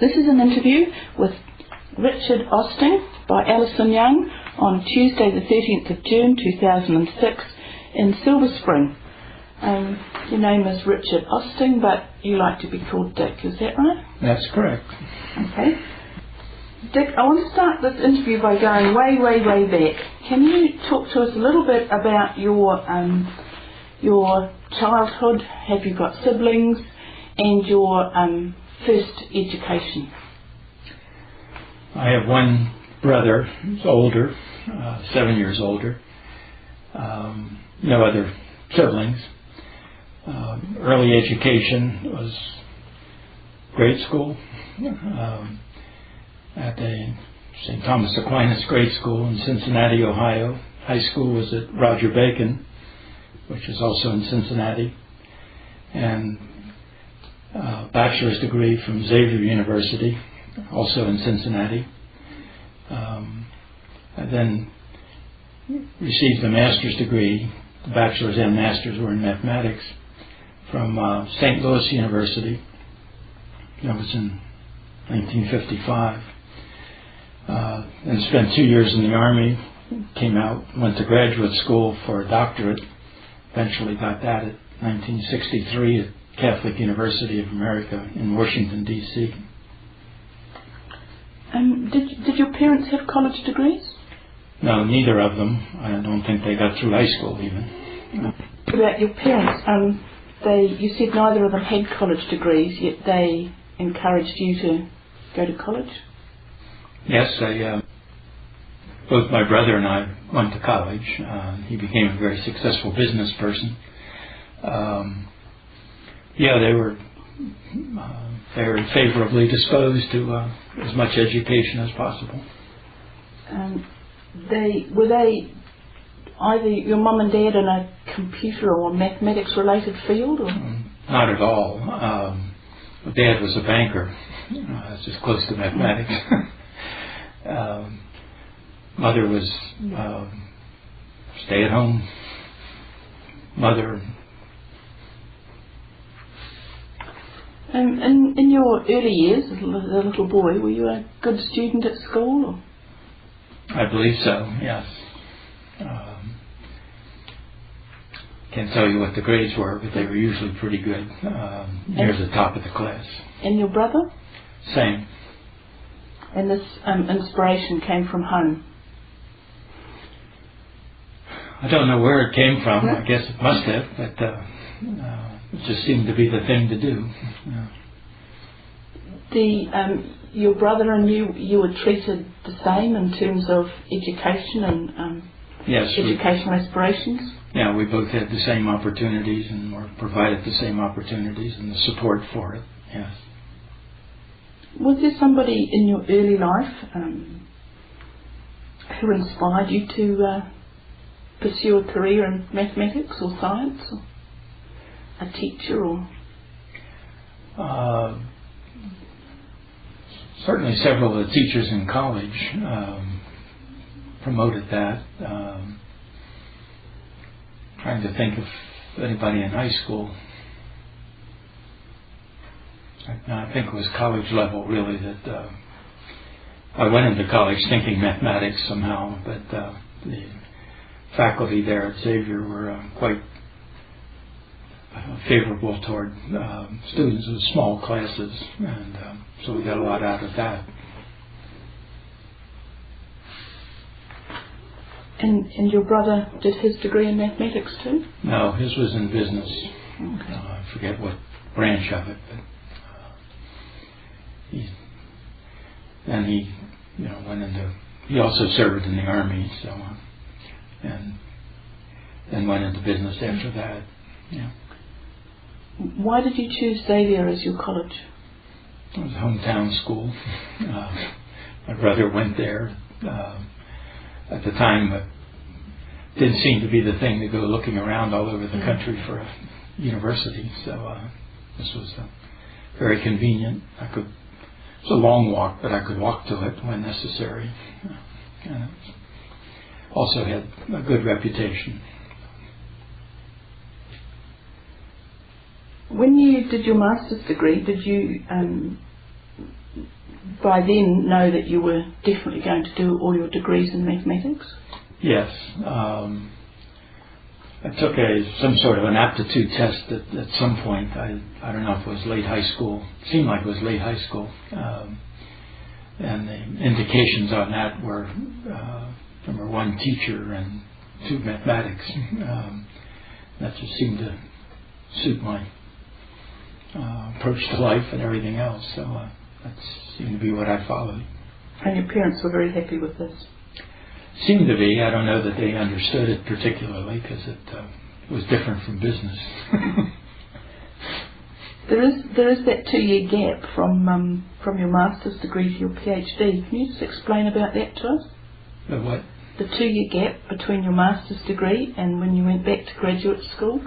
This is an interview with Richard Austing by Alison Young on Tuesday the 13th of June 2006 in Silver Spring. Your name is Richard Austing, but you like to be called Dick, is that right? That's correct. Okay. Dick, I want to start this interview by going way, way, way back. Can you talk to us a little bit about your childhood? Have you got siblings? And your first education? I have one brother who's older, 7 years older. No other siblings. Early education was grade school at the St. Thomas Aquinas Grade School in Cincinnati, Ohio. High school was at Roger Bacon, which is also in Cincinnati. And bachelor's degree from Xavier University, also in Cincinnati. I then received a master's degree. The bachelor's and master's were in mathematics from St. Louis University. That was in 1955. And spent 2 years in the Army. Came out, went to graduate school for a doctorate. Eventually got that at 1963 at Catholic University of America in Washington, D.C. Did your parents have college degrees? No, neither of them. I don't think they got through high school even. About your parents, you said neither of them had college degrees, yet they encouraged you to go to college? Yes, both my brother and I went to college. He became a very successful business person. They were very favorably disposed to as much education as possible. Were they either your mum and dad in a computer or mathematics related field? Or? Not at all. Dad was a banker. That's just close to mathematics. Mother was stay-at-home mother. In your early years, as a little boy, were you a good student at school? Or? I believe so, yes. Can't tell you what the grades were, but they were usually pretty good, near the top of the class. And your brother? Same. And this inspiration came from home? I don't know where it came from. I guess it must have, but it just seemed to be the thing to do. Your brother and you were treated the same in terms of education and yes, educational aspirations? Yeah, we both had the same opportunities and were provided the same opportunities and the support for it, yes. Was there somebody in your early life who inspired you to pursue a career in mathematics or science, or a teacher, or? Certainly several of the teachers in college promoted that. Trying to think of anybody in high school. I think it was college level really that I went into college thinking mathematics somehow, but the faculty there at Xavier were quite favorable toward students with small classes, and so we got a lot out of that. And your brother did his degree in mathematics too? No, his was in business. Okay. I forget what branch of it, but he also served in the Army, so and then went into business after that. Yeah. Why did you choose Xavier as your college? It was a hometown school. My brother went there. At the time, it didn't seem to be the thing to go looking around all over the country for a university. So this was very convenient. It was a long walk, but I could walk to it when necessary. And it also had a good reputation. When you did your master's degree, did you by then know that you were definitely going to do all your degrees in mathematics? Yes. I took some sort of an aptitude test at some point. I don't know if it was late high school. It seemed like it was late high school. And the indications on that were number one, teacher, and two, mathematics. That just seemed to suit my approach to life and everything else. So that seemed to be what I followed. And your parents were very happy with this? Seemed to be. I don't know that they understood it particularly because it was different from business. There is that 2-year gap from your master's degree to your PhD. Can you just explain about that to us? The what? The 2-year gap between your master's degree and when you went back to graduate school.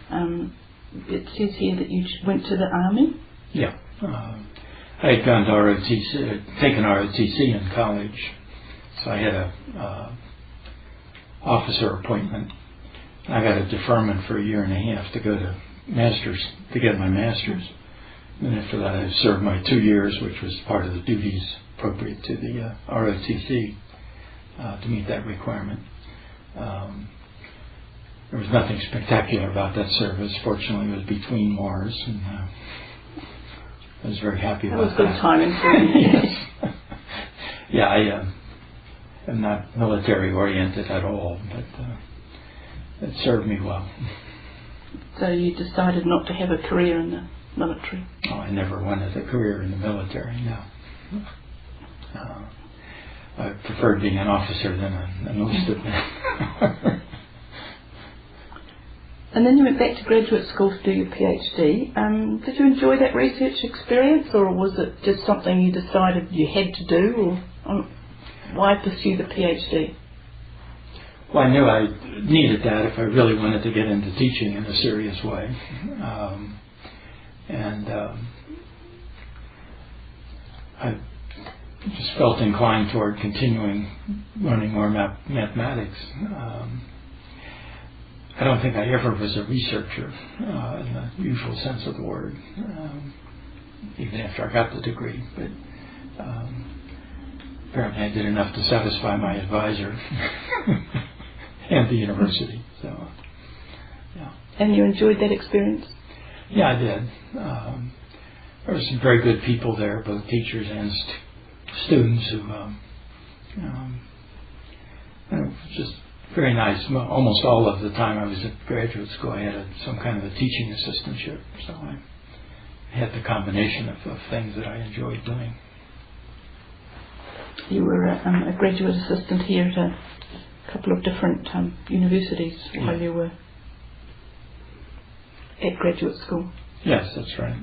It says here that you went to the army. Yeah. I had gone to ROTC, taken ROTC in college. So I had a officer appointment. I got a deferment for 1.5 years to go to master's, to get my master's. And after that I served my 2 years, which was part of the duties appropriate to the ROTC to meet that requirement. There was nothing spectacular about that service. Fortunately, it was between wars, and I was very happy about that. That was good timing for you. Yes. Yeah, I am not military oriented at all, but it served me well. So you decided not to have a career in the military? Oh, I never wanted a career in the military, no. I preferred being an officer than an enlisted man. And then you went back to graduate school to do your PhD. Did you enjoy that research experience, or was it just something you decided you had to do, or why pursue the PhD? Well, I knew I needed that if I really wanted to get into teaching in a serious way. I just felt inclined toward continuing learning more mathematics. I don't think I ever was a researcher in the usual sense of the word, even after I got the degree. But apparently I did enough to satisfy my advisor and the university. So, yeah. And you enjoyed that experience? Yeah, I did. There were some very good people there, both teachers and students who, it was just very nice. Almost all of the time I was at graduate school, I had some kind of a teaching assistantship, so I had the combination of things that I enjoyed doing. You were a graduate assistant here at a couple of different universities while you were at graduate school. Yes, that's right.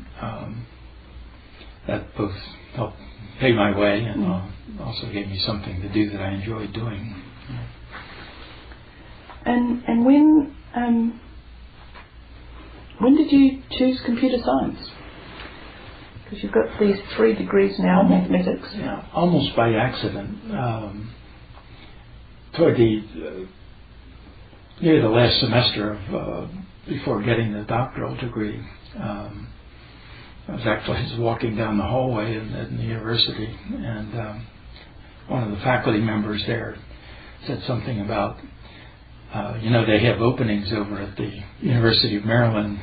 That both helped pay my way and also gave me something to do that I enjoyed doing. And when did you choose computer science? Because you've got these 3 degrees now in mathematics. Yeah, almost by accident. Toward near the last semester of before getting the doctoral degree, I was actually just walking down the hallway in the university, and one of the faculty members there said something about, they have openings over at the University of Maryland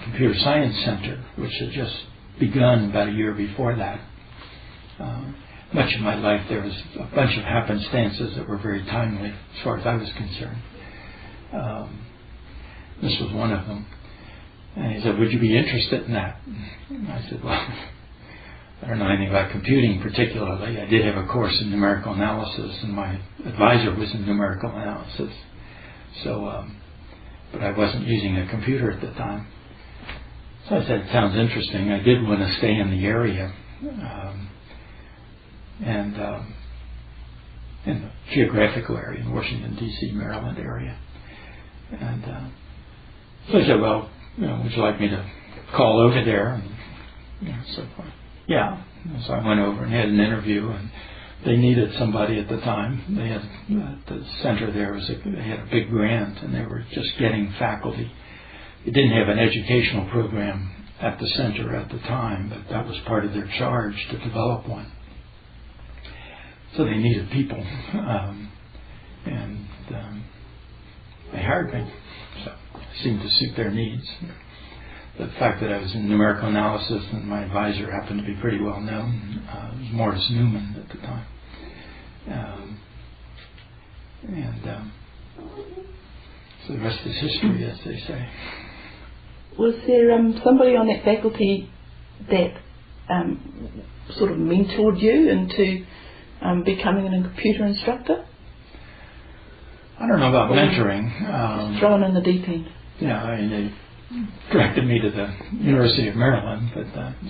Computer Science Center, which had just begun about a year before that. Much of my life there was a bunch of happenstances that were very timely as far as I was concerned. This was one of them. And he said, "Would you be interested in that?" And I said, "Well, I don't know anything about computing particularly. I did have a course in numerical analysis, and my advisor was in numerical analysis. So, but I wasn't using a computer at the time." So I said, "It sounds interesting." I did want to stay in the area, and in the geographical area, in Washington, D.C., Maryland area. And so I said, "Well, would you like me to call over there?" And so forth. Yeah. So I went over and had an interview, and they needed somebody at the time. They had the center there they had a big grant, and they were just getting faculty. They didn't have an educational program at the center at the time, but that was part of their charge to develop one. so they needed people, and they hired me. So it seemed to suit their needs. The fact that I was in numerical analysis and my advisor happened to be pretty well known, it was Morris Newman at the time. So the rest is history, as they say. Was there somebody on that faculty that sort of mentored you into becoming a computer instructor? I don't know about mentoring. Thrown in the deep end. Yeah, I mean, they directed me to the University of Maryland, but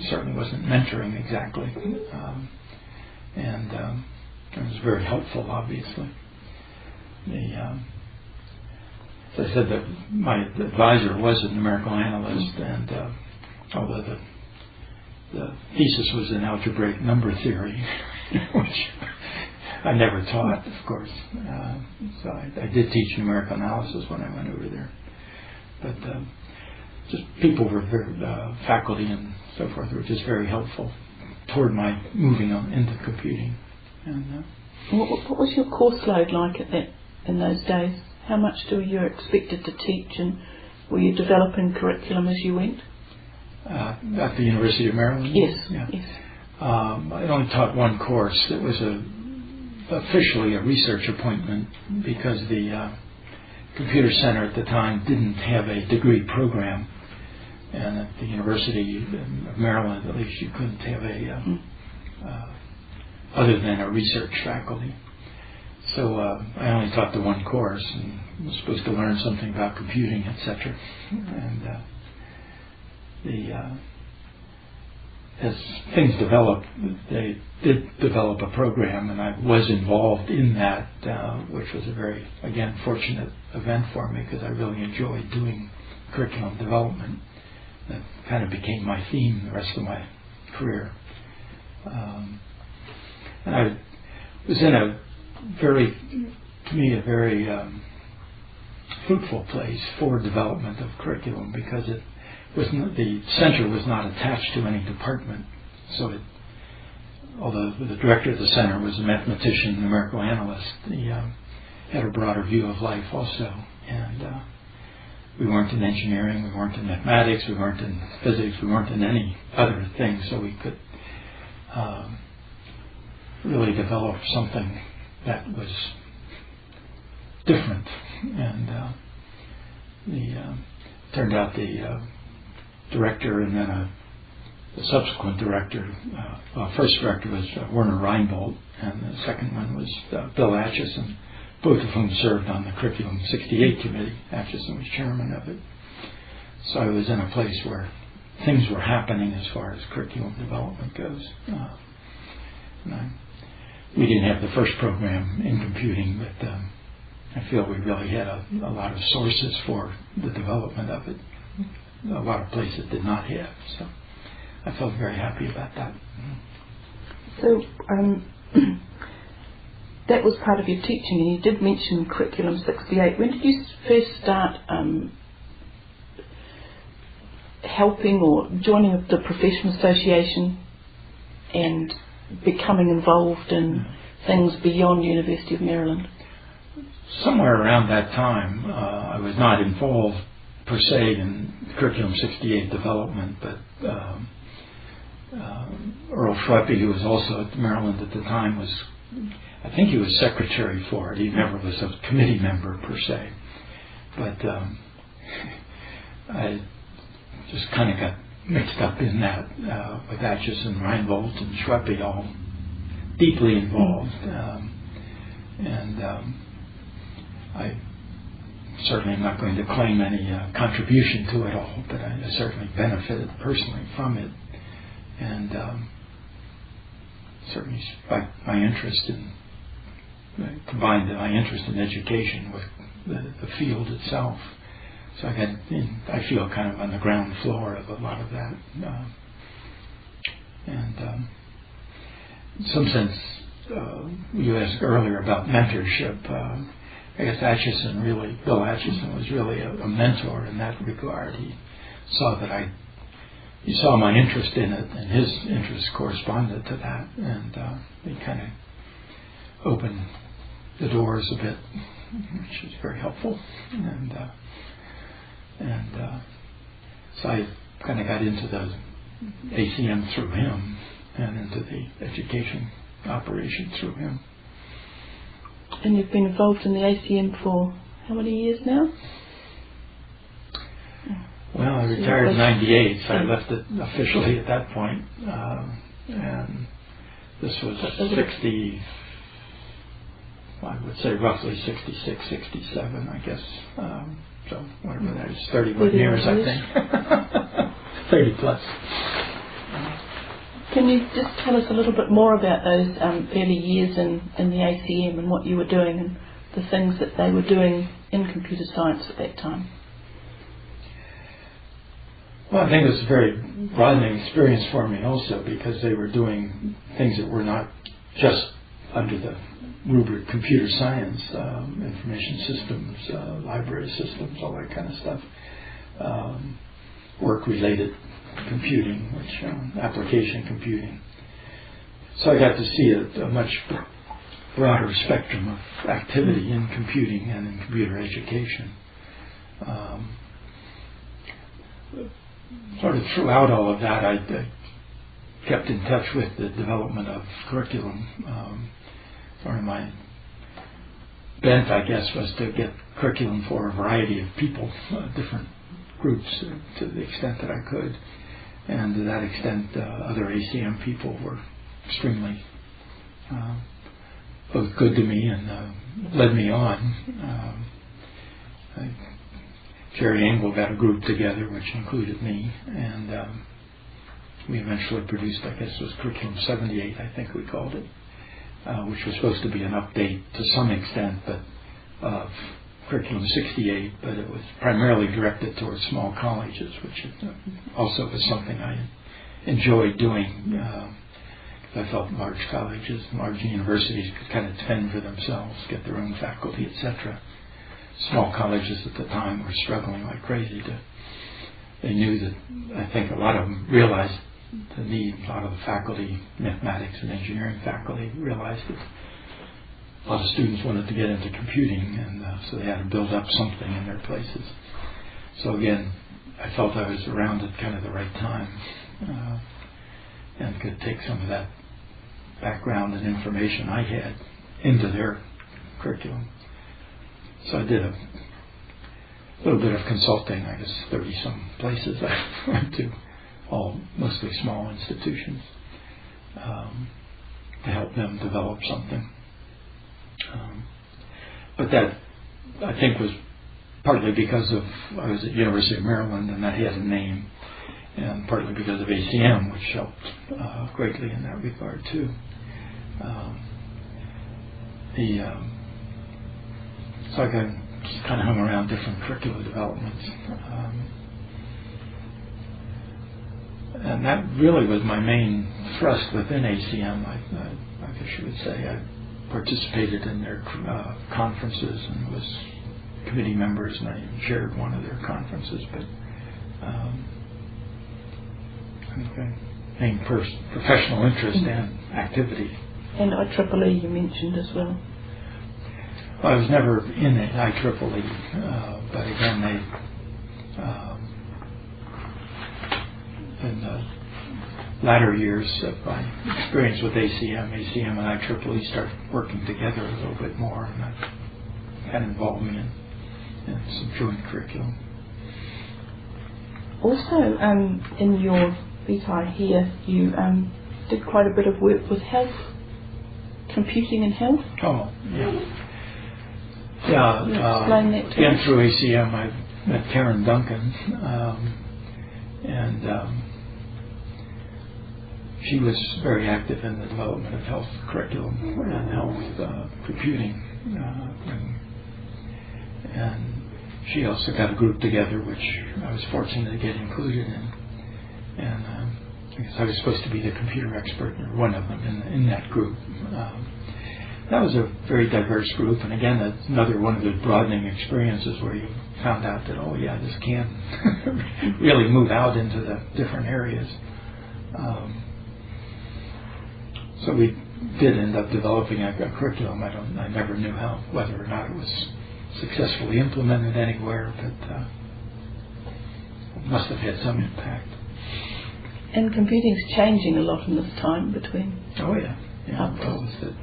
certainly wasn't mentoring exactly. It was very helpful, obviously. As I said, that my advisor was a numerical analyst, and although the thesis was in algebraic number theory, which I never taught, of course. So I did teach numerical analysis when I went over there. But just people were very, faculty and so forth were just very helpful toward my moving on into computing. And what was your course load like in those days? How much were you expected to teach, and were you developing curriculum as you went? At the University of Maryland? Yes. Yeah. Yes. I only taught one course. It was officially a research appointment because the computer center at the time didn't have a degree program, and at the University of Maryland, at least, you couldn't have a other than a research faculty. So I only taught the one course and was supposed to learn something about computing, etc. And as things developed, they did develop a program, and I was involved in that, which was a very, again, fortunate event for me because I really enjoyed doing curriculum development. That kind of became my theme the rest of my career. And I was in a very fruitful place for development of curriculum because it was the center was not attached to any department. So although the director of the center was a mathematician, numerical analyst, he had a broader view of life also. And we weren't in engineering, we weren't in mathematics, we weren't in physics, we weren't in any other thing, so we could really develop something that was different. And turned out the director and then the subsequent director, first director was Werner Reinbold, and the second one was Bill Atchison, both of whom served on the Curriculum 68 committee. Atchison was chairman of it. So I was in a place where things were happening as far as curriculum development goes. We didn't have the first program in computing, but I feel we really had a lot of sources for the development of it. A lot of places did not have, so I felt very happy about that. So that was part of your teaching, and you did mention Curriculum 68. When did you first start helping or joining the professional association and becoming involved in things beyond University of Maryland? Somewhere around that time, I was not involved per se in Curriculum 68 development, but Earl Schweppe, who was also at Maryland at the time, I think he was secretary for it. He never was a committee member per se. But I just kind of got mixed up in that with Atchison, Reinbold, and Schweppe all deeply involved. I certainly am not going to claim any contribution to it all, but I certainly benefited personally from it. And certainly my interest in, combined my interest in education with the field itself. So I feel kind of on the ground floor of a lot of that. In some sense, you asked earlier about mentorship. I guess Bill Atchison was really a mentor in that regard. He saw my interest in it, and his interest corresponded to that, and he kind of open the doors a bit, which is very helpful. And so I kind of got into the ACM through him and into the education operation through him. And you've been involved in the ACM for how many years now? Well, I retired in '98, so I left it officially at that point. And this was 60, I would say roughly 66, 67, I guess. So whatever that is, 31 years, I think. 30 plus. Can you just tell us a little bit more about those early years in the ACM and what you were doing and the things that they were doing in computer science at that time? Well, I think it was a very broadening experience for me also, because they were doing things that were not just under the rubric computer science, information systems, library systems, all that kind of stuff, work-related computing, which application computing. So I got to see a much broader spectrum of activity in computing and in computer education. Sort of throughout all of that, I kept in touch with the development of curriculum. Sort of my bent, I guess, was to get curriculum for a variety of people, different groups, to the extent that I could. And to that extent, other ACM people were extremely both good to me and led me on. Jerry Engel got a group together, which included me, and we eventually produced, I guess it was Curriculum 78, I think we called it, which was supposed to be an update to some extent, but of Curriculum 68, but it was primarily directed towards small colleges, which also was something I enjoyed doing. I felt large colleges, large universities could kind of fend for themselves, get their own faculty, etc. Small colleges at the time were struggling like crazy. They knew that, I think a lot of them realized the need. A lot of the faculty, mathematics and engineering faculty, realized that a lot of students wanted to get into computing, and so they had to build up something in their places. So again, I felt I was around at kind of the right time, and could take some of that background and information I had into their curriculum. So I did a little bit of consulting, I guess 30-some places I went to, all mostly small institutions, to help them develop something. But that, I think, was partly because of, I was at University of Maryland and that had a name, and partly because of ACM, which helped greatly in that regard too. So I just kind of hung around different curricular developments. And that really was my main thrust within ACM, I guess you would say. I participated in their conferences and was committee members, and I even chaired one of their conferences. But I think my main professional interest and activity. And IEEE you mentioned as well. Well, I was never in the IEEE, but again, in the latter years of my experience with ACM and IEEE started working together a little bit more, and that kind of involved me in some joint curriculum. Also, in your vitae here, you did quite a bit of work with health, computing and health. Oh, yeah. Yeah, explain that to again us. through ACM I met Karen Duncan, and she was very active in the development of health curriculum and health computing, and she also got a group together which I was fortunate to get included in, and I guess I was supposed to be the computer expert, or one of them in that group. That was a very diverse group, and again, that's another one of the broadening experiences where you found out that, oh yeah, this can really move out into the different areas. So we did end up developing a curriculum. I never knew whether or not it was successfully implemented anywhere, but it must have had some impact. And computing's changing a lot in this time between. Oh yeah. Well, it was the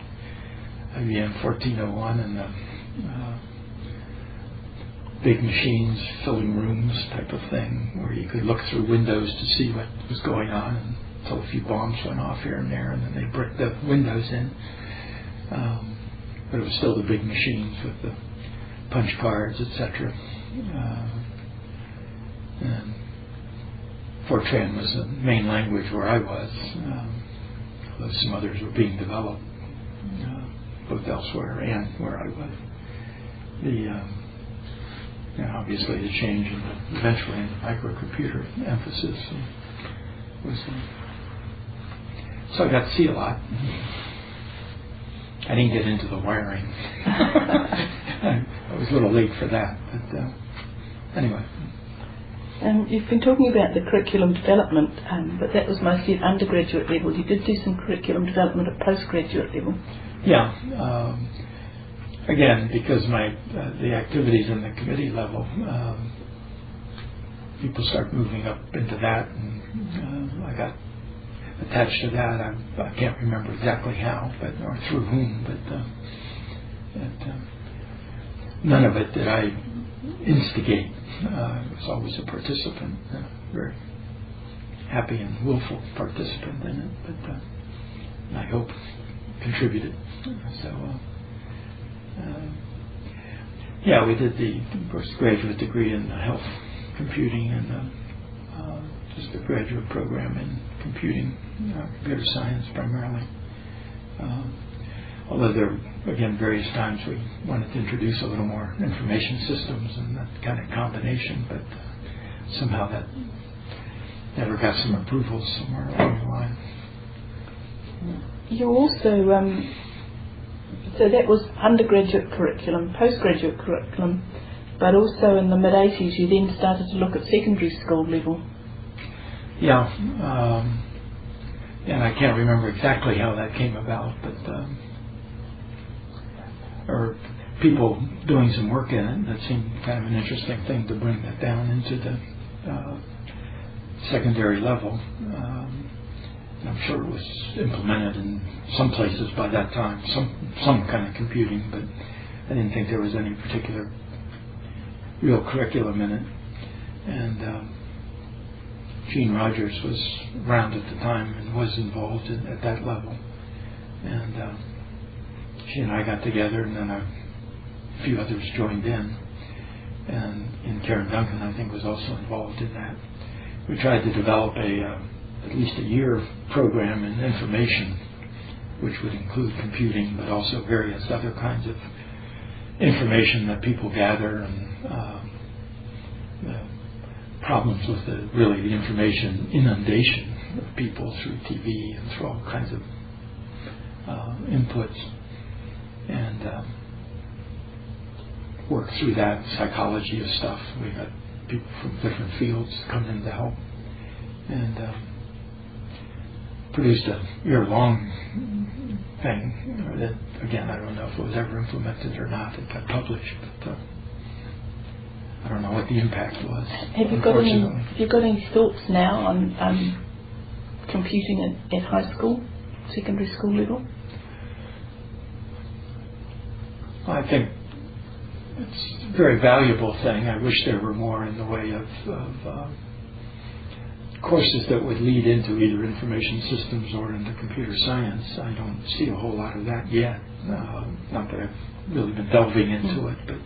IBM 1401 and the big machines filling rooms type of thing, where you could look through windows to see what was going on until a few bombs went off here and there, and then they bricked the windows in. But it was still the big machines with the punch cards, etc. And Fortran was the main language where I was, although some others were being developed both elsewhere and where I was. Obviously the change eventually in the microcomputer emphasis was. So I got to see a lot. I didn't get into the wiring. I was a little late for that, but anyway. You've been talking about the curriculum development, but that was mostly at undergraduate level. You did do some curriculum development at postgraduate level. Yeah. Again, because the activities in the committee level, people start moving up into that, and I got attached to that. I can't remember exactly how, or through whom, but none of it did I instigate. I was always a participant, very happy and willful participant in it, but I hope contributed. So, we did the postgraduate degree in health computing and just a graduate program in computing, computer science primarily. Although there were, again, various times we wanted to introduce a little more information systems and that kind of combination, but somehow that never got some approval somewhere along the line. You also, so that was undergraduate curriculum, postgraduate curriculum, but also in the mid-80s you then started to look at secondary school level. Yeah, and I can't remember exactly how that came about, but or people doing some work in it. That seemed kind of an interesting thing to bring that down into the secondary level. I'm sure it was implemented in some places by that time, some kind of computing, but I didn't think there was any particular real curriculum in it. And Gene Rogers was around at the time and was involved at that level. And she and I got together, and then a few others joined in. And Karen Duncan, I think, was also involved in that. We tried to develop at least a year program in information, which would include computing, but also various other kinds of information that people gather, and the problems with the information inundation of people through TV and through all kinds of inputs, and work through that psychology of stuff. We got people from different fields come in to help, and produced a year-long thing that, again, I don't know if it was ever implemented or not. It got published, but I don't know what the impact was. Have you got any thoughts now on computing at high school, secondary school level? I think it's a very valuable thing. I wish there were more in the way of courses that would lead into either information systems or into computer science. I don't see a whole lot of that yet. Not that I've really been delving into it, but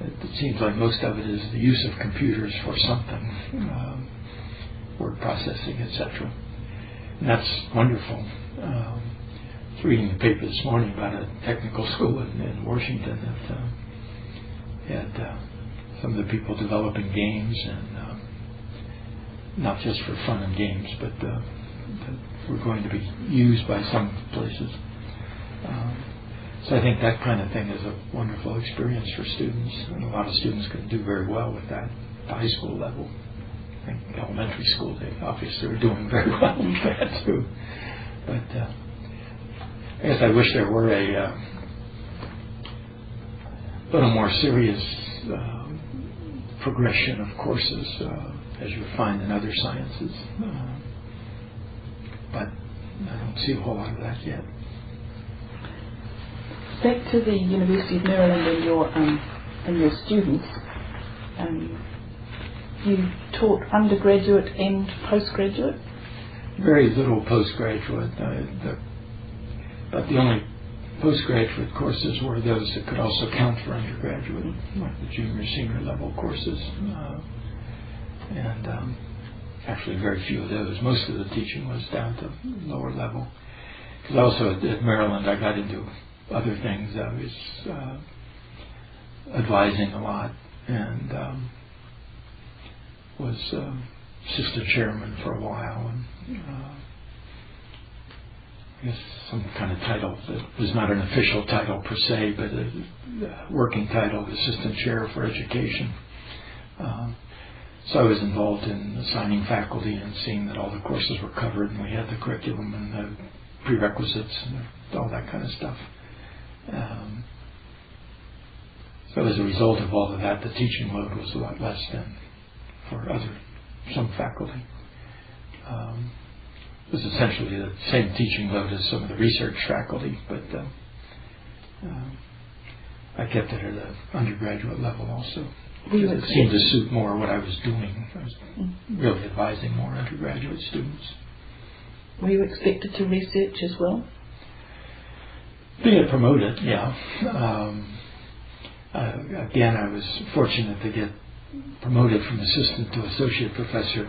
it seems like most of it is the use of computers for something, word processing, etc. And that's wonderful. I was reading the paper this morning about a technical school in Washington that had some of the people developing games, and not just for fun and games, but that were going to be used by some places. So I think that kind of thing is a wonderful experience for students, and a lot of students can do very well with that at the high school level. I think elementary school, they obviously are doing very well with that too. But I guess I wish there were a little more serious progression of courses, as you would find in other sciences. But I don't see a whole lot of that yet. Back to the University of Maryland and your students. You taught undergraduate and postgraduate? Very little postgraduate. But the only postgraduate courses were those that could also count for undergraduate, like the junior, senior level courses. And actually very few of those. Most of the teaching was down to lower level. Because also at Maryland I got into other things. I was advising a lot and was assistant chairman for a while, and I guess some kind of title that was not an official title per se, but a working title, assistant chair for education. So I was involved in assigning faculty and seeing that all the courses were covered, and we had the curriculum and the prerequisites and all that kind of stuff. So as a result of all of that, the teaching load was a lot less than for some faculty. It was essentially the same teaching load as some of the research faculty, but I kept it at the undergraduate level also. It seemed to suit more what I was doing. I was really advising more undergraduate students. Were you expected to research as well? Being promoted, yeah. Again, I was fortunate to get promoted from assistant to associate professor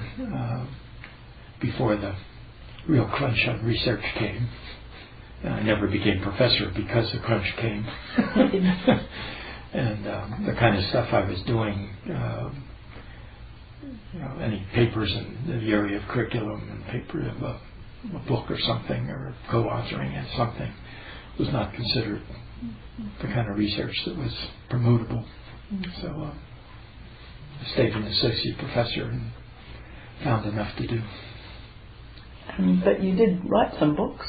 before the real crunch on research came. And I never became professor because the crunch came. And the kind of stuff I was doing, any papers in the area of curriculum and paper of a book or something, or co-authoring and something, was not considered the kind of research that was promotable. So I stayed an associate professor and found enough to do. But you did write some books.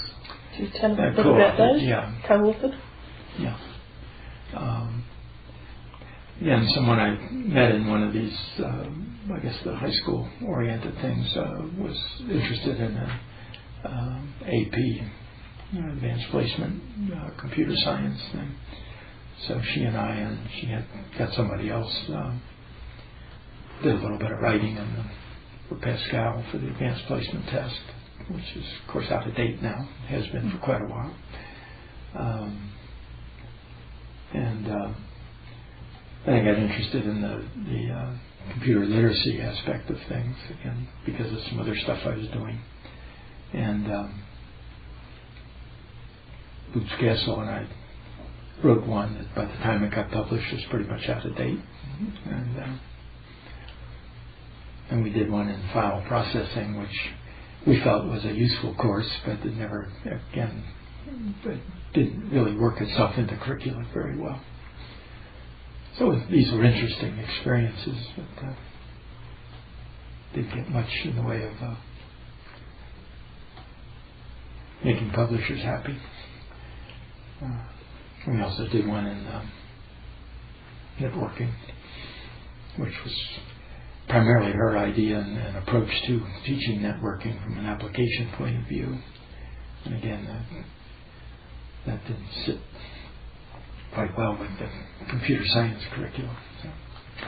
Could you tell us a bit about those? Yeah. Co-authored? Yeah. Again, someone I met in one of these, I guess the high school oriented things, was interested in AP, advanced placement, computer science thing. So she had got somebody else, did a little bit of writing for Pascal for the advanced placement test, which is of course out of date now, has been for quite a while. Then I got interested in the computer literacy aspect of things, again, because of some other stuff I was doing. And Boots Gassel and I wrote one that by the time it got published was pretty much out of date. And we did one in file processing, which we felt was a useful course, but it never, again, it didn't really work itself into curriculum very well. So these were interesting experiences, but didn't get much in the way of making publishers happy. We also did one in networking, which was primarily her idea and approach to teaching networking from an application point of view. And again, that didn't sit quite well with the computer science curriculum. So,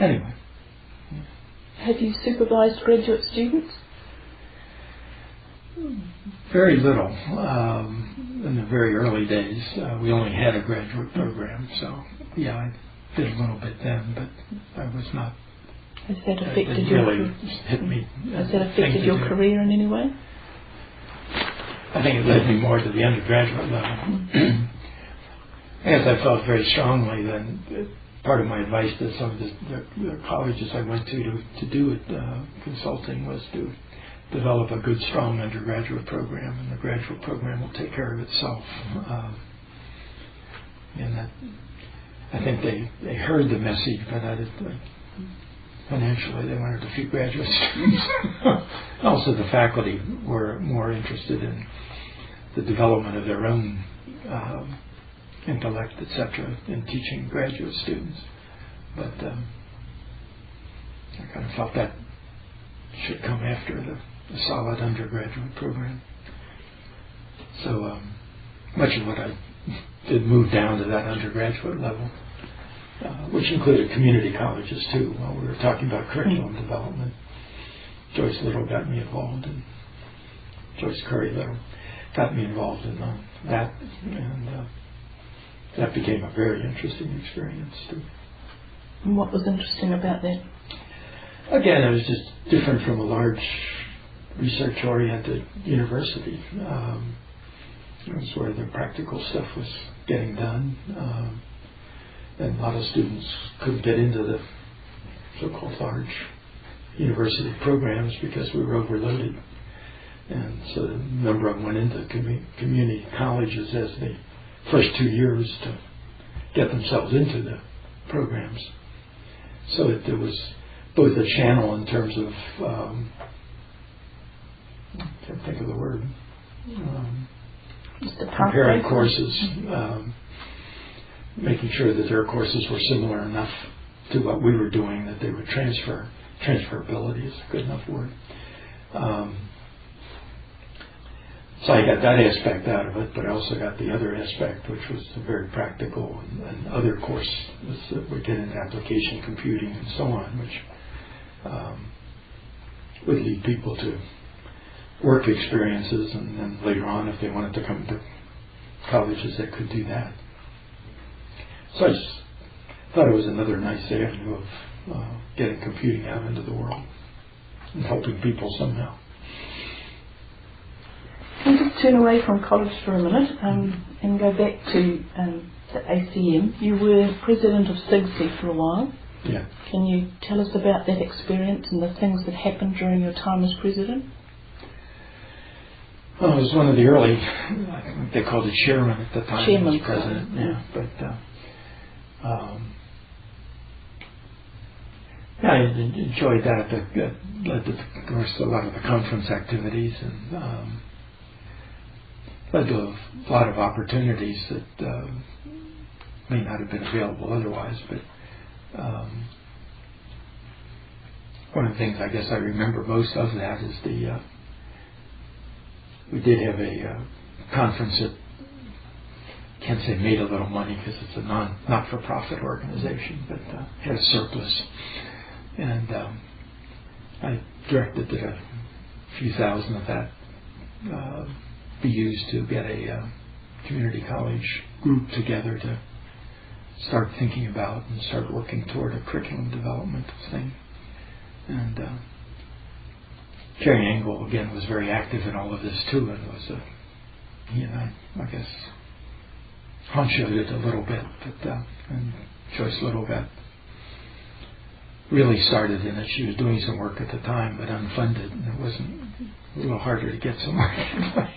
anyway. Have you supervised graduate students? Very little. In the very early days, we only had a graduate program, so yeah, I did a little bit then, but I was not. Has that affected your career in any way? I think it led me more to the undergraduate level. As I felt very strongly that part of my advice to some of the colleges I went to do consulting was to develop a good, strong undergraduate program, and the graduate program will take care of itself. And that, I think they heard the message, but financially they wanted a few graduate students. Also, the faculty were more interested in the development of their own intellect, etc., in teaching graduate students. But I kind of felt that should come after the solid undergraduate program. So much of what I did move down to that undergraduate level, which included community colleges too. While we were talking about curriculum development, Joyce Little got me involved, and Joyce Curry Little got me involved in that, and that became a very interesting experience too. And what was interesting about that? Again, it was just different from a large research-oriented university. It was where the practical stuff was getting done, and a lot of students couldn't get into the so-called large university programs because we were overloaded. And so a number of them went into community colleges as the first 2 years to get themselves into the programs. So that there was both a channel in terms of, I can't think of the word, comparing courses, making sure that their courses were similar enough to what we were doing that they would transfer. Transferability is a good enough word. So I got that aspect out of it, but I also got the other aspect, which was the very practical and other courses that would get into application computing and so on, which would lead people to work experiences, and then later on, if they wanted to come to colleges that could do that. So I just thought it was another nice avenue of getting computing out into the world and helping people somehow. Can we just turn away from college for a minute and go back to the ACM? You were president of CEOHP for a while. Yeah. Can you tell us about that experience and the things that happened during your time as president? Well, I was one of the early, I think they called it chairman at the time. Chairman. As president, yeah. But yeah, I enjoyed that. That led to, of course, a lot of the conference activities, and led to a lot of opportunities that may not have been available otherwise. But one of the things I guess I remember most of that is we did have a conference that, can't say made a little money because it's a not-for-profit organization, but had a surplus. And I directed that a few thousand of that be used to get a community college group together to start thinking about and start working toward a curriculum development thing. And Jerry Engel, again, was very active in all of this too, and was I guess, honchoed it a little bit, but and Joyce Little got really started in it. She was doing some work at the time, but unfunded, and it wasn't a little harder to get some work.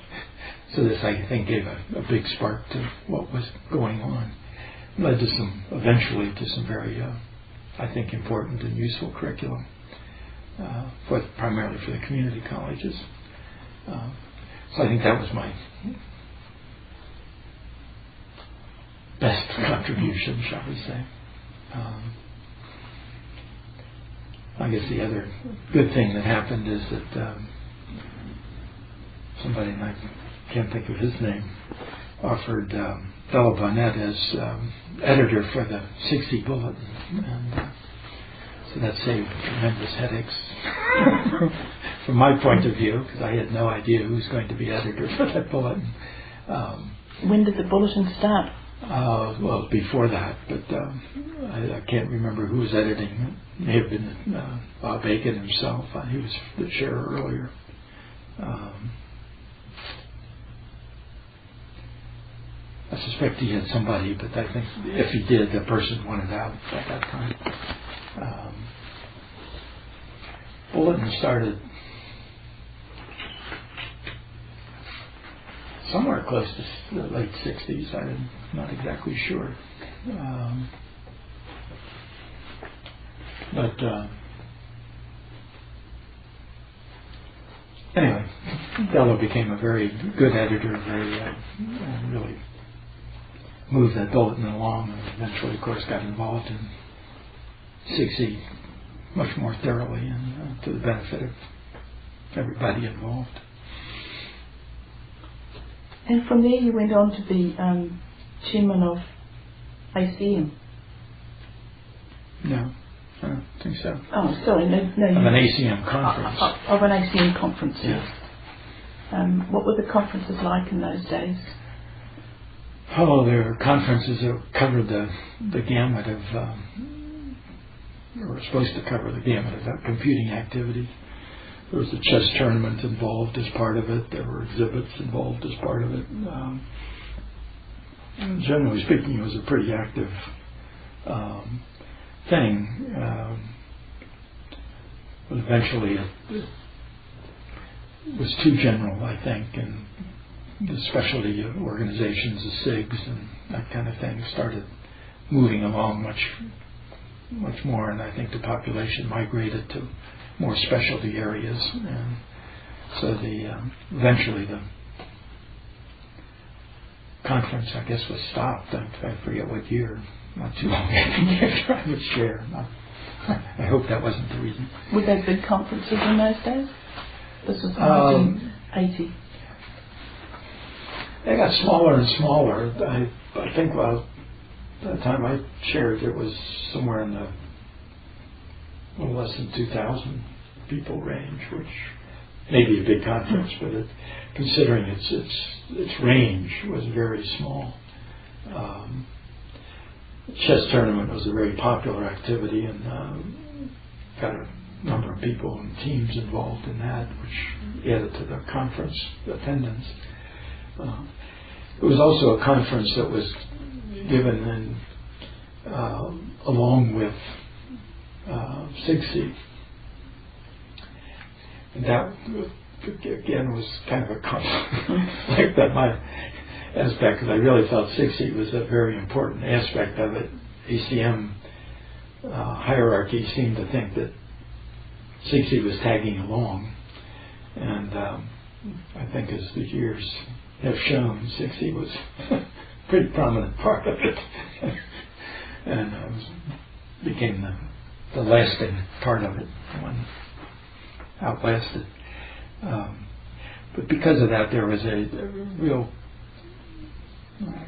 So this, I think, gave a big spark to what was going on. It led to eventually to some very, I think, important and useful curriculum, primarily for the community colleges. So I think that was my best contribution, shall we say. I guess the other good thing that happened is that somebody, and I can't think of his name, offered Bella Bonnet as editor for the CEOHP Bulletin, and so that saved tremendous headaches from my point of view, because I had no idea who was going to be editor for that bulletin. When did the bulletin start? Well, before that, but I can't remember who was editing. It may have been Bob Aiken himself. He was the chair earlier. I suspect he had somebody, but I think if he did, the person wanted out at that time. Bulletin started somewhere close to the late 60s. I'm not exactly sure. But anyway, Bella became a very good editor, very really moved that bulletin along, and eventually, of course, got involved in 6E much more thoroughly and to the benefit of everybody involved. And from there you went on to be chairman of ACM. No, I don't think so. Oh, sorry, no. Of an ACM conference. Of an ACM conference, Yeah. yes. What were the conferences like in those days? Oh, there were conferences that covered the gamut of, or were supposed to cover the gamut of that computing activity. There was a chess tournament involved as part of it. There were exhibits involved as part of it. Generally speaking, it was a pretty active thing. But eventually it was too general, I think, and the specialty organizations, the SIGs and that kind of thing, started moving along much more, and I think the population migrated to more specialty areas, and so eventually the conference, I guess, was stopped. I forget what year, not too long after I was chair. I hope that wasn't the reason. Were there big conferences in those days? This was 1980. They got smaller and smaller. I think, well, by the time I chaired, it was somewhere in the little less than 2,000 people range, which may be a big conference, but considering its range was very small. The chess tournament was a very popular activity, and got a number of people and teams involved in that, which added to the conference attendance. It was also a conference that was given along with SIGC. And that, again, was kind of a like that my aspect, because I really felt SIGC was a very important aspect of it. ACM hierarchy seemed to think that SIGC was tagging along, and I think as the years have shown, SIGC was a pretty prominent part of it, and became the lasting part of it, one outlasted. But because of that, there was a real, I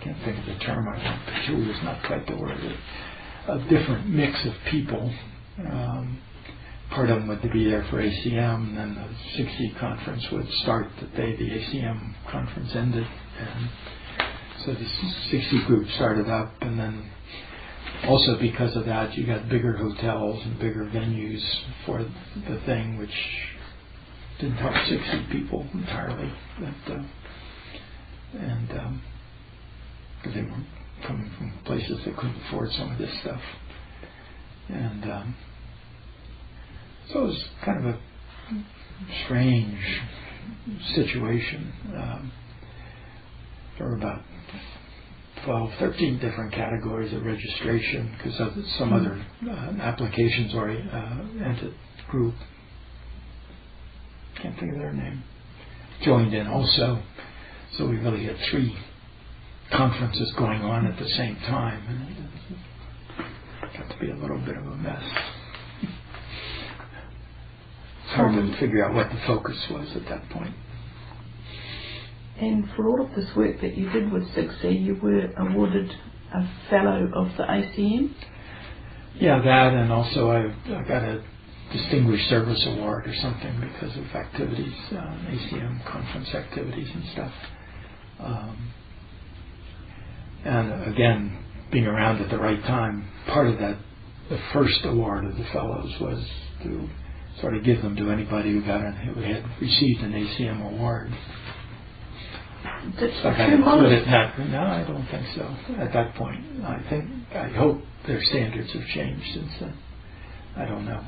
can't think of the term I want, peculiar is not quite the word, a different mix of people. Part of them would be there for ACM, and then the 6E conference would start the day the ACM conference ended. And so the 6E group started up, and then also because of that, you got bigger hotels and bigger venues for the thing, which didn't help 6E people entirely. Because they were coming from places that couldn't afford some of this stuff. And so it was kind of a strange situation. There were about 12, 13 different categories of registration, because of some other applications-oriented group, can't think of their name, joined in also. So we really had 3 conferences going on at the same time, and it got to be a little bit of a mess. It's hard to figure out what the focus was at that point. And for all of this work that you did with 6E, you were awarded a Fellow of the ACM? Yeah, that, and also I got a Distinguished Service Award or something because of activities, ACM conference activities and stuff. And again, being around at the right time, part of that, the first award of the Fellows was to sort of give them to anybody who had received an ACM award. So no, I don't think so. At that point, I hope their standards have changed since then. I don't know,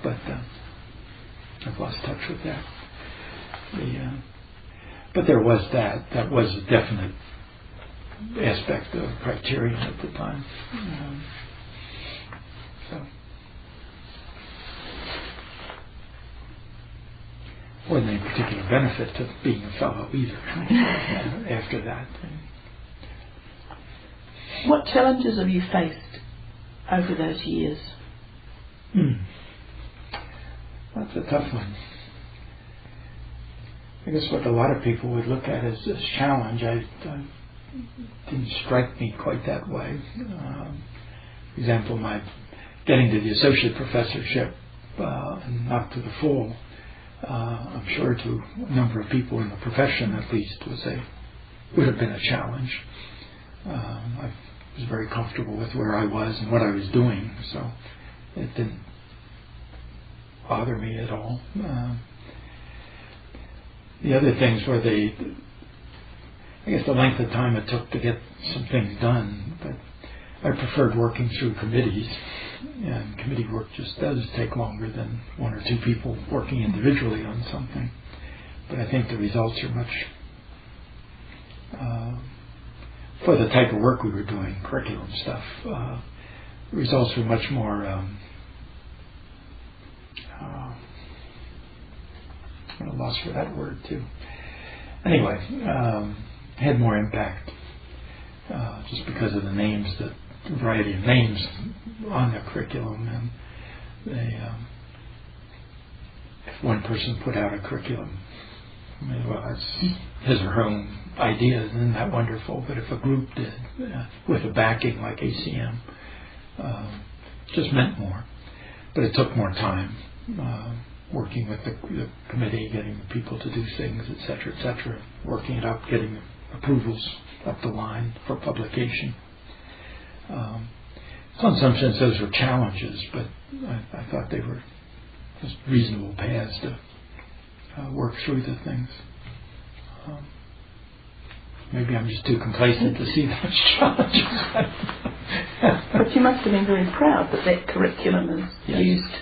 but I've lost touch with that. But there was that. That was a definite aspect of criterion at the time. Wasn't any particular benefit to being a fellow either. After enjoy that. What challenges have you faced over those years? That's a tough one. I guess what a lot of people would look at as challenge, didn't strike me quite that way. For example, my getting to the associate professorship, and not to the full, I'm sure to a number of people in the profession at least, would have been a challenge. I was very comfortable with where I was and what I was doing, so it didn't bother me at all. The other things were I guess the length of time it took to get some things done, but I preferred working through committees, and committee work just does take longer than one or two people working individually on something. But I think the results are much, for the type of work we were doing, curriculum stuff, the results were much more, I'm at a loss for that word too. Anyway, had more impact just because of the names, the variety of names on the curriculum, and if one person put out a curriculum, well, that's his or her own ideas, isn't that wonderful? But if a group did, with a backing like ACM, just meant more. But it took more time, working with the committee, getting the people to do things, et cetera, working it up, getting approvals up the line for publication. So in some sense those were challenges, but I thought they were just reasonable paths to work through the things. Maybe I'm just too complacent to see those challenges. But you must have been very proud that curriculum is used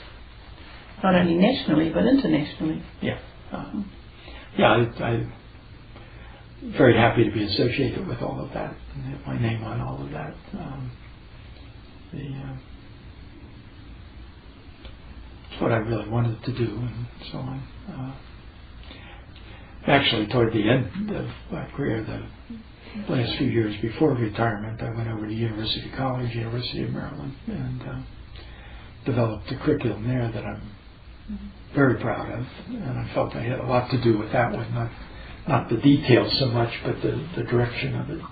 not only nationally but internationally. Yeah. I'm very happy to be associated with all of that and have my name on all of that. It's what I really wanted to do, and so on. Actually, toward the end of my career, the last few years before retirement, I went over to University College, University of Maryland, and developed a curriculum there that I'm very proud of, and I felt I had a lot to do with that one, not the details so much, but the direction of it.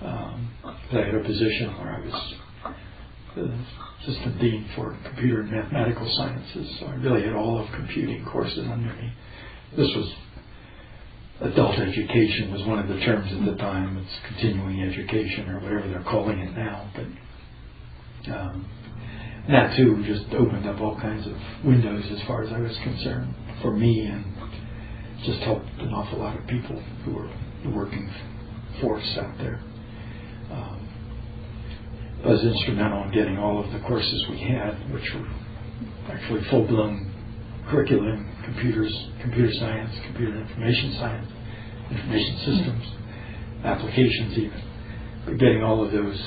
I had a position where I was the assistant dean for computer and mathematical sciences, so I really had all of computing courses under me. This was adult education was one of the terms at the time. It's continuing education or whatever they're calling it now, but that too just opened up all kinds of windows as far as I was concerned for me, and just helped an awful lot of people who were the working force out there. I was instrumental in getting all of the courses we had, which were actually full-blown curriculum, computer science, computer information science, information systems, applications even, but getting all of those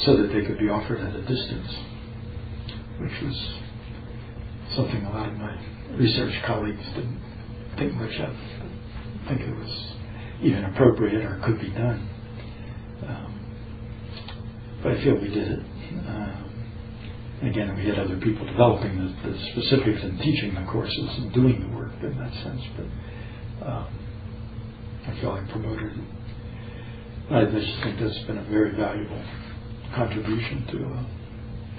so that they could be offered at a distance, which was something a lot of my research colleagues didn't think much of. I think it was even appropriate or could be done. But I feel we did it. Again, we had other people developing the specifics and teaching the courses and doing the work in that sense, but I feel I promoted it. I just think that's been a very valuable contribution to an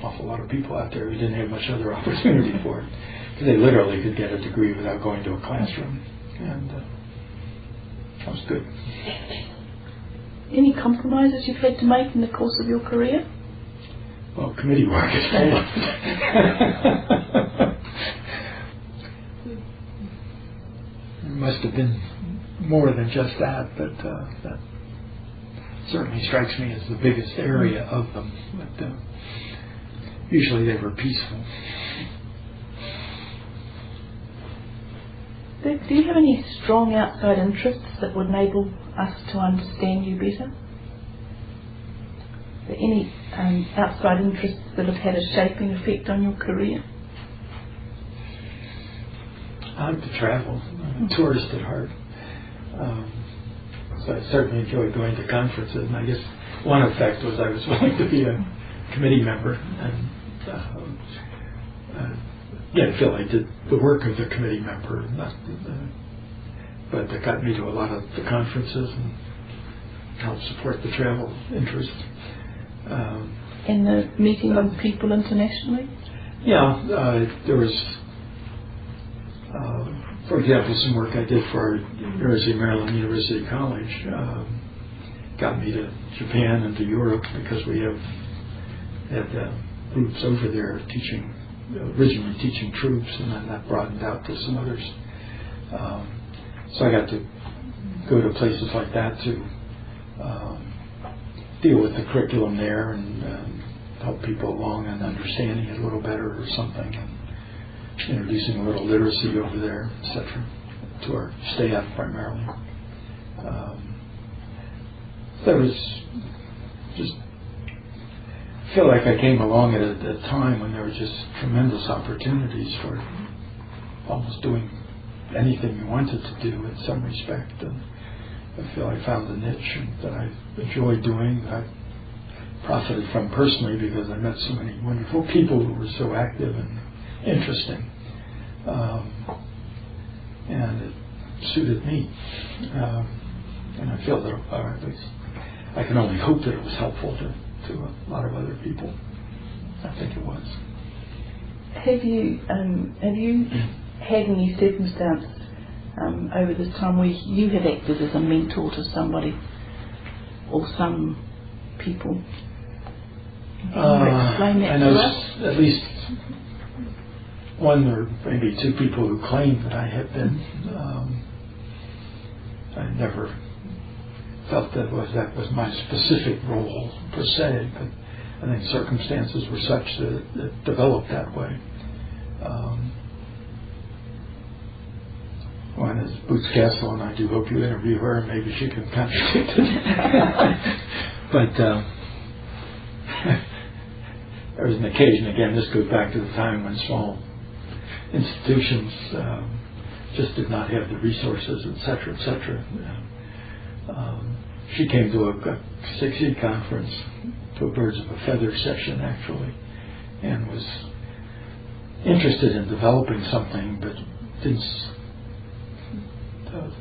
awful lot of people out there who didn't have much other opportunity for it, because they literally could get a degree without going to a classroom, and that was good. Any compromises you've had to make in the course of your career? Well, committee work is full of it. There must have been more than just that, but that certainly strikes me as the biggest area of them. But usually they were peaceful. Do you have any strong outside interests that would enable us to understand you better? Are there any outside interests that have had a shaping effect on your career? I like to travel. I'm a tourist at heart. So I certainly enjoyed going to conferences, and I guess one effect was I was willing to be a committee member, and I feel I did the work of the committee member, but that got me to a lot of the conferences and helped support the travel interest. In the meeting with people internationally? Yeah, there was, for example, some work I did for University of Maryland University College got me to Japan and to Europe because we had groups over there originally teaching troops, and then that broadened out to some others. So I got to go to places like that to deal with the curriculum there and help people along in understanding it a little better or something, and introducing a little literacy over there, etc., to our staff primarily. So it was just, I feel like I came along at a time when there were just tremendous opportunities for almost doing anything you wanted to do in some respect, and I feel I found a niche that I enjoyed doing, that I profited from personally because I met so many wonderful people who were so active and interesting, and it suited me, and I feel that, or at least I can only hope that it was helpful to a lot of other people. I think it was. Have you had any circumstance over this time where you have acted as a mentor to somebody or some people? Can you explain that I know to us? at least one or maybe two people who claim that I have been. I never felt that was my specific role per se, but I think circumstances were such that it developed that way. One is Boots Castle, and I do hope you interview her, and maybe she can contradict it. But there was an occasion, again, this goes back to the time when small institutions just did not have the resources, et cetera, she came to a 6E conference, to a Birds of a Feather session actually, and was interested in developing something, but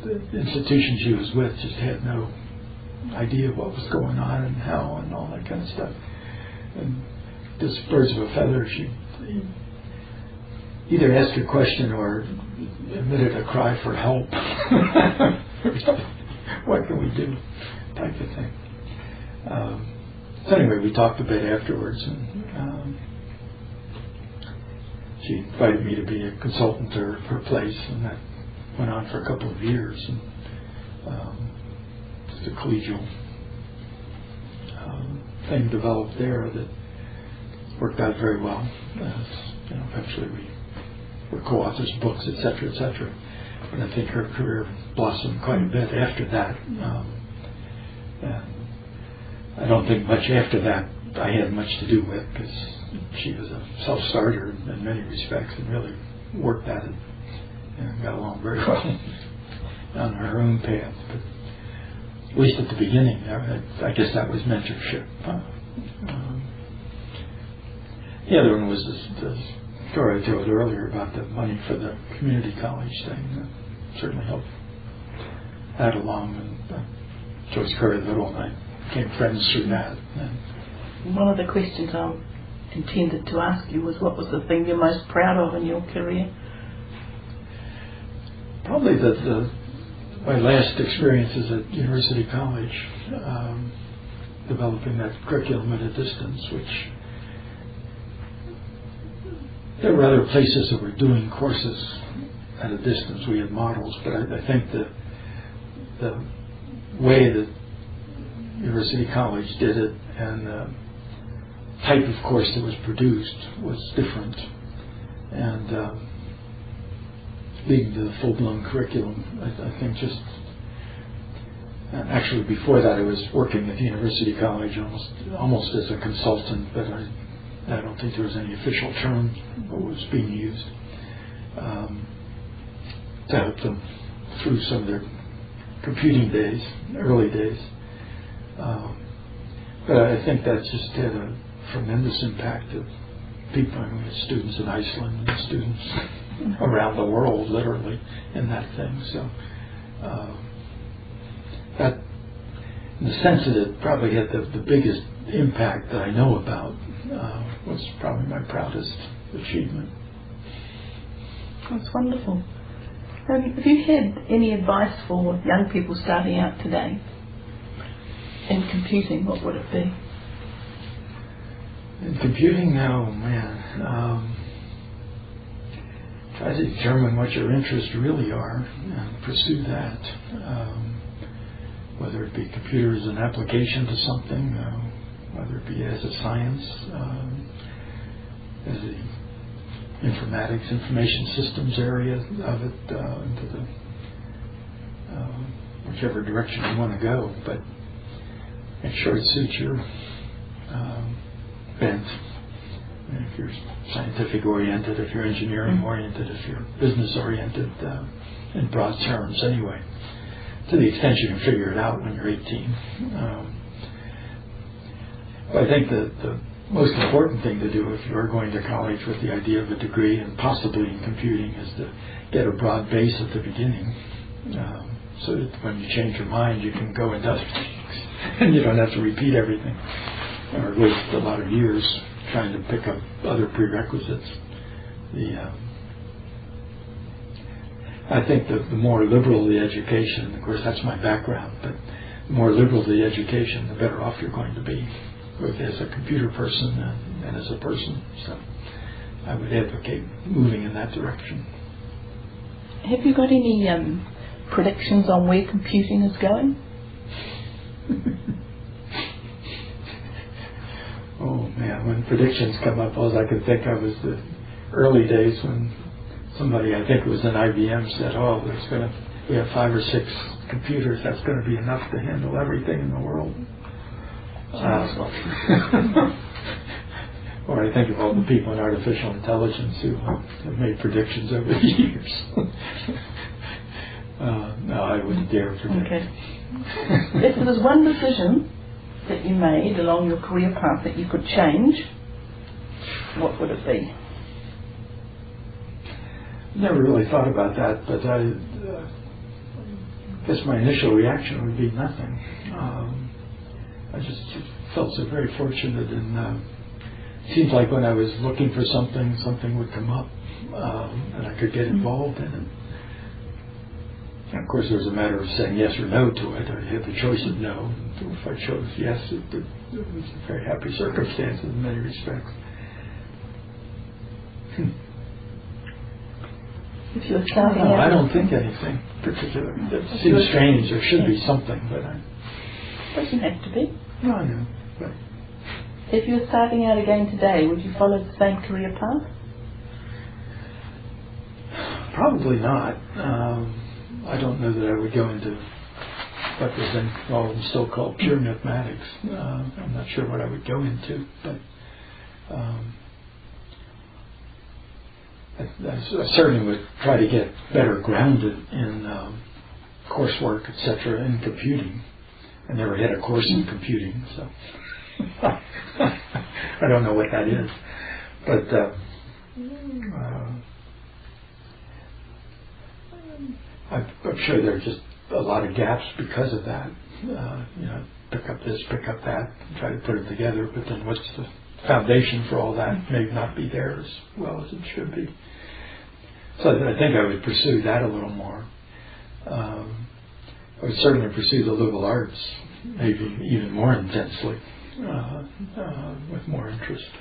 the institution she was with just had no idea what was going on and how and all that kind of stuff. And this Birds of a Feather, she either asked a question or emitted a cry for help. What can we do? Type of thing. So anyway, we talked a bit afterwards, and she invited me to be a consultant to her place, and that went on for a couple of years, and just a collegial thing developed there that worked out very well. Eventually we were co-authors of books, et cetera, but I think her career blossomed quite a bit after that. And I don't think much after that I had much to do with, because she was a self-starter in many respects and really worked at it and got along very well on her own path. But at least at the beginning, I guess that was mentorship. The other one was the story I told earlier about the money for the community college thing. That certainly helped that along, and Joyce Curry Little and I became friends through that. And one of the questions I intended to ask you was, what was the thing you're most proud of in your career? Probably my last experiences at University College, developing that curriculum at a distance, which there were other places that were doing courses at a distance. We had models, but I think the way that University College did it and the type of course that was produced was different. And leading to the full-blown curriculum, I think just... Actually, before that, I was working at University College almost as a consultant, but I don't think there was any official term that was being used to help them through some of their computing days, early days. But I think that just had a tremendous impact of people. I mean, students in Iceland and students around the world, literally, in that thing. So that, in the sense that it probably had the biggest impact that I know about, was probably my proudest achievement. That's wonderful. Have you had any advice for young people starting out today in computing? What would it be? In computing, oh man, try to determine what your interests really are and pursue that. Whether it be computer as an application to something, whether it be as a science, as the informatics, information systems area of it, into the whichever direction you want to go, but make sure it suits your bent. If you're scientific oriented, if you're engineering oriented, if you're business oriented, in broad terms anyway, to the extent you can figure it out when you're 18. But I think that the most important thing to do if you're going to college with the idea of a degree, and possibly in computing, is to get a broad base at the beginning, so that when you change your mind you can go into other things and you don't have to repeat everything or waste a lot of years trying to pick up other prerequisites. I think that the more liberal the education, of course that's my background, but the more liberal the education, the better off you're going to be, both as a computer person and as a person. So I would advocate moving in that direction. Have you got any predictions on where computing is going? Oh man, when predictions come up, all I could think of was the early days when somebody, I think it was in IBM, said, "Oh, we have 5 or 6 computers. That's going to be enough to handle everything in the world." Or I think of all the people in artificial intelligence who have made predictions over the years. No, I wouldn't dare predict. Okay. If there was one decision that you made along your career path that you could change, what would it be? Never really thought about that, but I guess my initial reaction would be nothing. I just felt so very fortunate, and it seemed like when I was looking for something, something would come up, and I could get involved in it. And of course, it was a matter of saying yes or no to it. I had the choice of no. If I chose yes, it was a very happy circumstance in many respects. If you were starting out, I don't think anything particular. It seems strange. There should be something, but it doesn't have to be. No, I know. But if you were starting out again today, would you follow the same career path? Probably not. I don't know that I would go into what was then still called pure mathematics. I'm not sure what I would go into, but I certainly would try to get better grounded in coursework, etc., in computing. I never had a course in computing, so I don't know what that is. But I'm sure there are just a lot of gaps because of that. Pick up this, pick up that, try to put it together, but then what's the foundation for all that may not be there as well as it should be. So I think I would pursue that a little more. I would certainly pursue the liberal arts, maybe even more intensely, with more interest.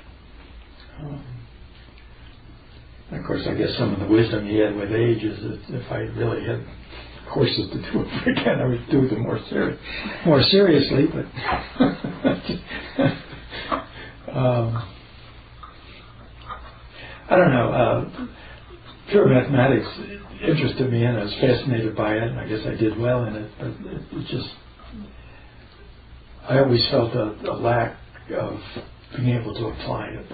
And of course, I guess some of the wisdom he had with age is that if I really had courses to do over again, I would do them more seriously. But I don't know. Pure mathematics interested me, and I was fascinated by it, and I guess I did well in it. But it just, I always felt a lack of being able to apply it.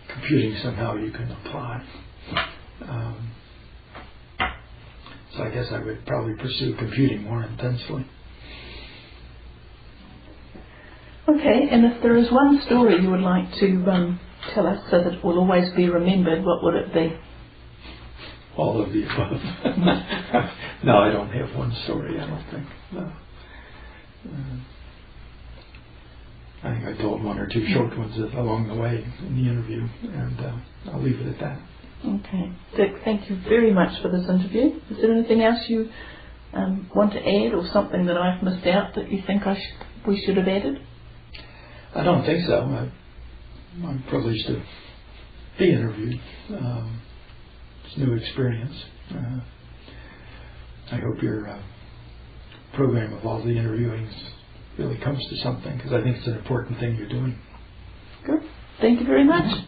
Computing somehow you can apply. So I guess I would probably pursue computing more intensely. Okay, and if there is one story you would like to tell us so that it will always be remembered, what would it be? All of the above. No, I don't have one story, I don't think. No. I think I told one or two short ones along the way in the interview, and I'll leave it at that. Okay. Dick, thank you very much for this interview. Is there anything else you want to add, or something that I've missed out that you think we should have added? I don't think so. I'm privileged to be interviewed. It's a new experience. I hope your program of all the interviewings really comes to something, because I think it's an important thing you're doing. Good. Thank you very much.